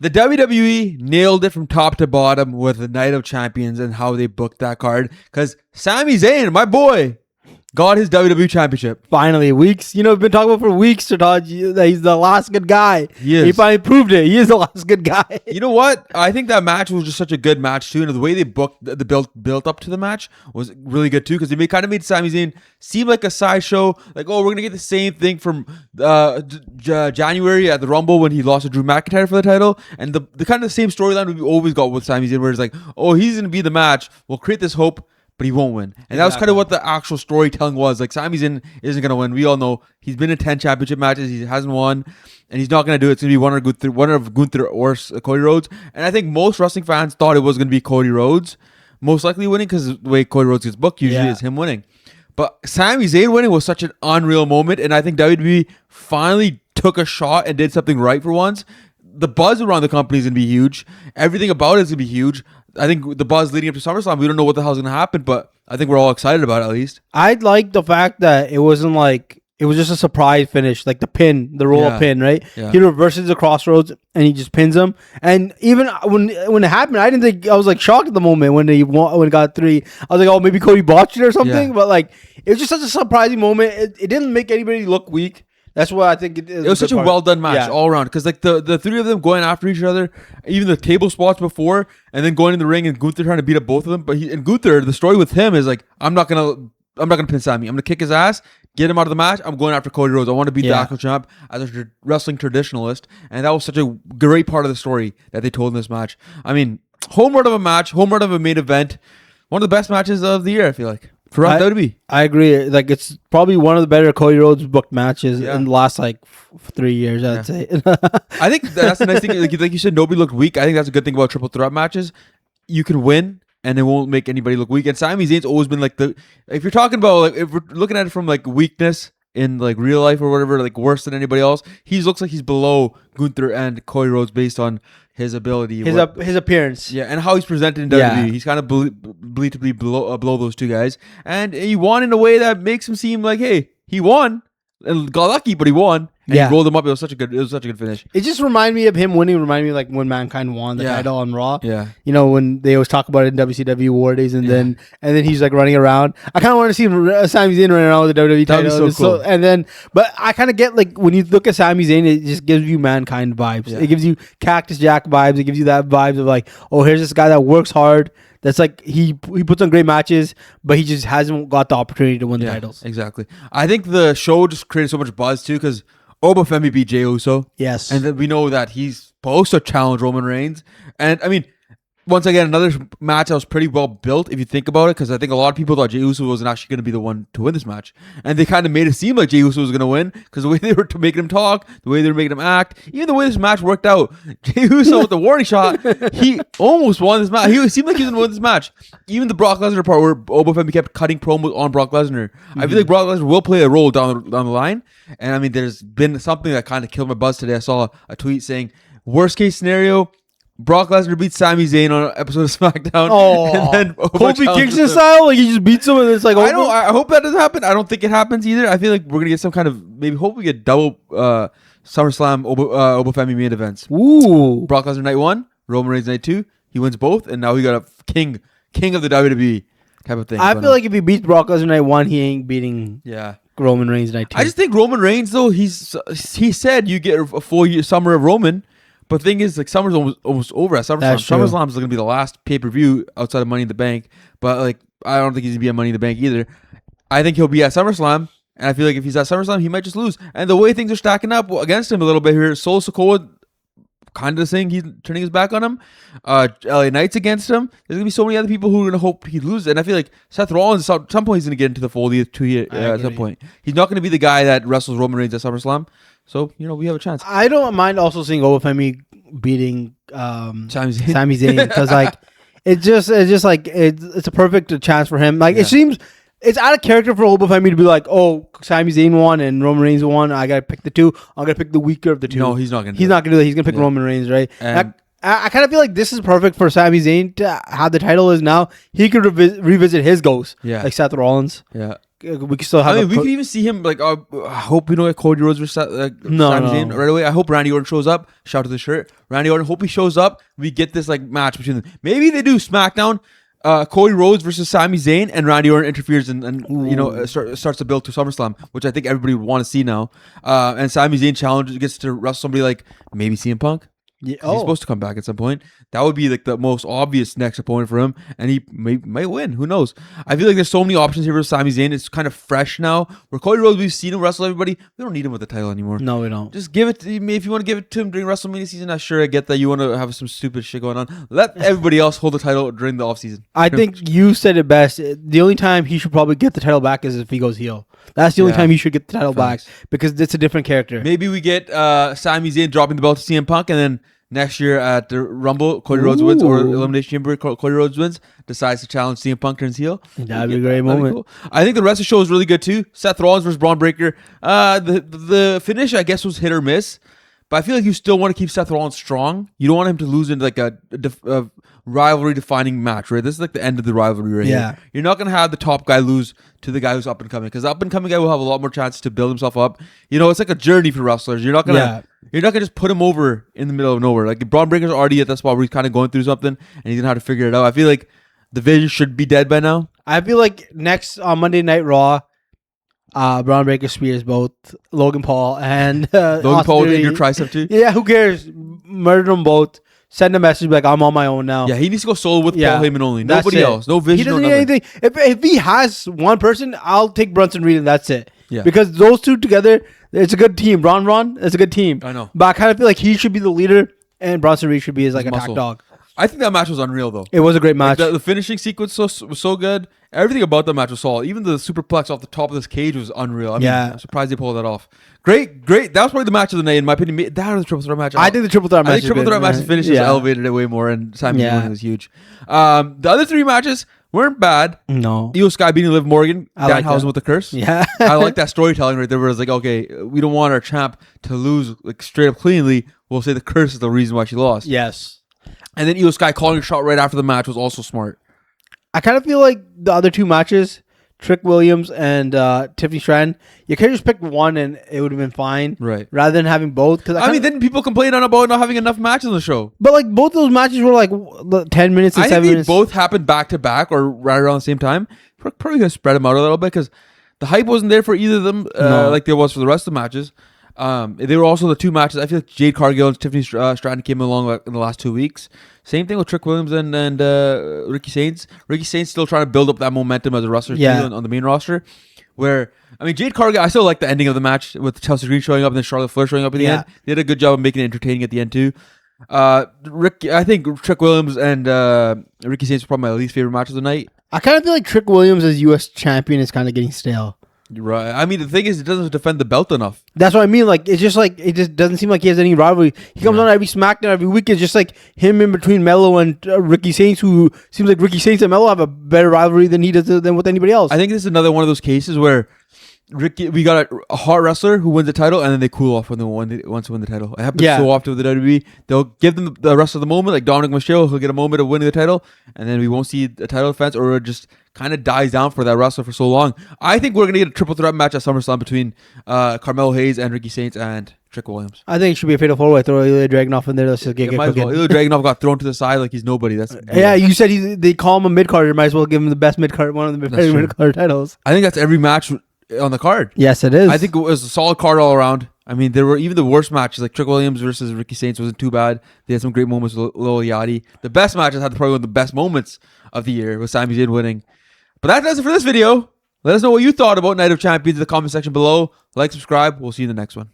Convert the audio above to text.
The WWE nailed it from top to bottom with the Night of Champions and how they booked that card. Because Sami Zayn, my boy, got his WWE Championship. Finally, weeks. We've been talking about for weeks that he's the last good guy. He finally proved it. He is the last good guy. You know what? I think that match was just such a good match too, and the way they booked the built up to the match was really good too, because they kind of made Sami Zayn seem like a sideshow. Like, oh, we're gonna get the same thing from January at the Rumble when he lost to Drew McIntyre for the title, and the kind of the same storyline we always got with Sami Zayn, where it's like, oh, he's gonna be the match. We'll create this hope, but he won't win. And that was kind of what the actual storytelling was. Like, Sami Zayn isn't going to win. We all know he's been in 10 championship matches. He hasn't won. And he's not going to do it. It's going to be one of Gunther or Cody Rhodes. And I think most wrestling fans thought it was going to be Cody Rhodes most likely winning, because the way Cody Rhodes gets booked usually is him winning. But Sami Zayn winning was such an unreal moment. And I think WWE finally took a shot and did something right for once. The buzz around the company is going to be huge. Everything about it is going to be huge. I think the buzz leading up to SummerSlam, we don't know what the hell's going to happen, but I think we're all excited about it at least. I like the fact that it wasn't like, it was just a surprise finish, like the roll-up pin, right? Yeah. He reverses the crossroads and he just pins him. And even when it happened, I didn't think, I was like shocked at the moment when he got 3. I was like, oh, maybe Cody botched it or something. Yeah. But like, it was just such a surprising moment. It didn't make anybody look weak. That's what I think it is. It was such a well done match all around, because like the three of them going after each other, even the table spots before, and then going in the ring and Gunther trying to beat up both of them. But Gunther, the story with him is like, I'm not gonna pin Sami. I'm gonna kick his ass, get him out of the match. I'm going after Cody Rhodes. I want to beat the actual champ as a wrestling traditionalist, and that was such a great part of the story that they told in this match. I mean, home run of a match, home run of a main event, one of the best matches of the year, I feel like. For WWE. I agree. Like, it's probably one of the better Cody Rhodes booked matches in the last 3 years, I'd say. I think that's the nice thing. Like you said, nobody looked weak. I think that's a good thing about triple threat matches. You can win and it won't make anybody look weak. And Sami Zayn's always been like if you're talking about, like, if we're looking at it from like weakness in like real life or whatever, like worse than anybody else, he looks like he's below Gunther and Cody Rhodes based on his ability, his appearance, and how he's presented in WWE. He's kind of believed to be below those two guys, and he won in a way that makes him seem like, hey, he won and got lucky, but he won. And he rolled him up. It was such a good finish. It just reminded me of him winning. Reminded me like when Mankind won the title on Raw. Yeah, when they always talk about it in WCW War Days, and then he's like running around. I kind of want to see Sami Zayn running around with the WWE title. That'd be so cool. But I kind of get, like, when you look at Sami Zayn, it just gives you Mankind vibes. Yeah. It gives you Cactus Jack vibes. It gives you that vibes of like, oh, here's this guy that works hard. That's like, he puts on great matches, but he just hasn't got the opportunity to win the titles. Exactly. I think the show just created so much buzz too, because Oba Femi beat Jey Uso. Yes. And then we know that he's supposed to challenge Roman Reigns. And I mean, once again, another match that was pretty well built if you think about it, because I think a lot of people thought Jey Uso wasn't actually going to be the one to win this match. And they kind of made it seem like Jey Uso was going to win, because the way they were making him talk, the way they were making him act, even the way this match worked out. Jey Uso with the warning shot, he almost won this match. He seemed like he was going to win this match. Even the Brock Lesnar part where Oba Femi kept cutting promos on Brock Lesnar. I feel like Brock Lesnar will play a role down the line. And I mean, there's been something that kind of killed my buzz today. I saw a tweet saying, worst case scenario, Brock Lesnar beats Sami Zayn on an episode of SmackDown. Oh, and then Kofi Kingston style, like he just beats him, and it's like, I hope that doesn't happen. I don't think it happens either. I feel like we're gonna get some kind of, maybe hope we get double SummerSlam Oba Femi main events. Ooh, Brock Lesnar night 1, Roman Reigns night 2. He wins both, and now he got a king of the WWE type of thing. I feel like if he beats Brock Lesnar night 1, he ain't beating Roman Reigns night 2. I just think Roman Reigns, though, he said you get a full year summer of Roman. But the thing is, like, summer's almost over at SummerSlam. SummerSlam is going to be the last pay-per-view outside of Money in the Bank. But, like, I don't think he's going to be at Money in the Bank either. I think he'll be at SummerSlam. And I feel like if he's at SummerSlam, he might just lose. And the way things are stacking up against him a little bit here, Solo Sikoa kind of saying he's turning his back on him. LA Knight's against him. There's going to be so many other people who are going to hope he loses. And I feel like Seth Rollins, at some point, he's going to get into the fold at some point. He's not going to be the guy that wrestles Roman Reigns at SummerSlam. So, we have a chance. I don't mind also seeing Oba Femi beating Sami Zayn, because like it's a perfect chance for him. Like, it seems it's out of character for Oba Femi to be like, oh, Sami Zayn won and Roman Reigns won. I gotta pick the two. I'm gonna pick the weaker of the two. No, he's not gonna. He's not gonna do that. He's gonna pick Roman Reigns, right? And I kind of feel like this is perfect for Sami Zayn to how the title is now. He could revisit his ghost, like Seth Rollins. Yeah. we can still have. I mean, we can even see him like. I hope we don't get Cody Rhodes versus Sami Zayn right away. I hope Randy Orton shows up. Shout out to the shirt, Randy Orton. Hope he shows up. We get this like match between them. Maybe they do SmackDown. Cody Rhodes versus Sami Zayn, and Randy Orton interferes and starts to build to SummerSlam, which I think everybody would want to see now. And Sami Zayn gets to wrestle somebody like maybe CM Punk. Yeah, he's supposed to come back at some point. That would be like the most obvious next opponent for him, and he might win. Who knows? I feel like there's so many options here for Sami Zayn. It's kind of fresh now. Where Cody Rhodes, we've seen him wrestle everybody. We don't need him with the title anymore. No, we don't. Just give it to me if you want to give it to him during WrestleMania season. Sure, I get that you want to have some stupid shit going on. Let everybody else hold the title during the offseason. I think you said it best. The only time he should probably get the title back is if he goes heel. That's the only time he should get the title back because it's a different character. Maybe we get Sami Zayn dropping the belt to CM Punk, and then next year at the Rumble, Cody Rhodes wins, or Elimination Chamber, Cody Rhodes wins, decides to challenge CM Punk, turns heel. That'd be a great moment. Cool. I think the rest of the show is really good too. Seth Rollins versus Braun Breaker. The finish, I guess, was hit or miss, but I feel like you still want to keep Seth Rollins strong. You don't want him to lose into like a rivalry-defining match, right? This is like the end of the rivalry right here. You're not going to have the top guy lose to the guy who's up and coming, because the up and coming guy will have a lot more chances to build himself up. It's like a journey for wrestlers. You're not gonna just put him over in the middle of nowhere. Like Braun Breaker's already at that spot where he's kind of going through something and he's gonna have to figure it out. I feel like the vision should be dead by now. I feel like next on Monday Night Raw, Braun Breaker spears both Logan Paul and Logan Paul with your tricep too. Yeah, who cares? Murder them both. Send a message like, I'm on my own now. Yeah, he needs to go solo with Paul Heyman only. Nobody else. No vision. He doesn't need anything. If he has one person, I'll take Brunson Reed and that's it. Yeah. Because those two together, it's a good team. Ron, it's a good team. I know. But I kind of feel like he should be the leader and Bronson Reed should be his like attack dog. I think that match was unreal though. It was a great match. Like the finishing sequence was so good. Everything about the match was solid. Even the superplex off the top of this cage was unreal. I mean, I'm surprised they pulled that off. Great. That was probably the match of the night in my opinion. That was the triple threat match. I think the triple threat match. I think triple threat match's finish has elevated it way more, and Sami Zayn was huge. The other three matches weren't bad. No. Iyo Sky beating Liv Morgan. Danhausen with the curse. Yeah. I like that storytelling right there where it's like, okay, we don't want our champ to lose like straight up cleanly. We'll say the curse is the reason why she lost. Yes. And then Iyo Sky calling a shot right after the match was also smart. I kind of feel like the other two matches, Trick Williams and Tiffany Stratton, you could have just picked one and it would have been fine. Right. Rather than having both. Cause I mean, then people complain about not having enough matches on the show. But like both those matches were like 10 minutes and 7 minutes. I think both happened back to back or right around the same time. We're probably going to spread them out a little bit because the hype wasn't there for either of them like there was for the rest of the matches. They were also the two matches. I feel like Jade Cargill and Tiffany Stratton came along like, in the last 2 weeks. Same thing with Trick Williams and Ricky Sainz. Ricky Sainz still trying to build up that momentum as a wrestler on the main roster. Where, I mean, Jade Cargill, I still like the ending of the match with Chelsea Green showing up and then Charlotte Flair showing up at the end. They did a good job of making it entertaining at the end too. I think Trick Williams and Ricky Sainz were probably my least favorite match of the night. I kind of feel like Trick Williams as U.S. champion is kind of getting stale. Right. I mean, the thing is, it doesn't defend the belt enough. That's what I mean. Like, it's just like, it just doesn't seem like he has any rivalry. He comes on every SmackDown every week. It's just like him in between Melo and Ricky Sainz, who seems like Ricky Sainz and Melo have a better rivalry than he does than with anybody else. I think this is another one of those cases where we got a hot wrestler who wins the title and then they cool off when they want to win the title. It happens so often with the WWE. They'll give them the rest of the moment, like Dominic Mysterio, he'll get a moment of winning the title, and then we won't see a title defense, or it just kind of dies down for that wrestler for so long. I think we're going to get a triple threat match at SummerSlam between Carmelo Hayes and Ricky Sainz and Trick Williams. I think it should be a fatal four-way. Throw Ilya Dragunov in there. Let's just get cooking. Ilya Dragunov got thrown to the side like he's nobody. You said they call him a mid-carder. Might as well give him the best mid-card, one of the best mid-card titles. I think that's every match on the card. Yes, it is. I think it was a solid card all around. I mean, there were even the worst matches, like Trick Williams versus Ricky Sainz wasn't too bad. They had some great moments with Lil Yachty. The best matches had probably one of the best moments of the year with Sami Zayn winning. But that does it for this video. Let us know what you thought about Night of Champions in the comment section below. Like, subscribe. We'll see you in the next one.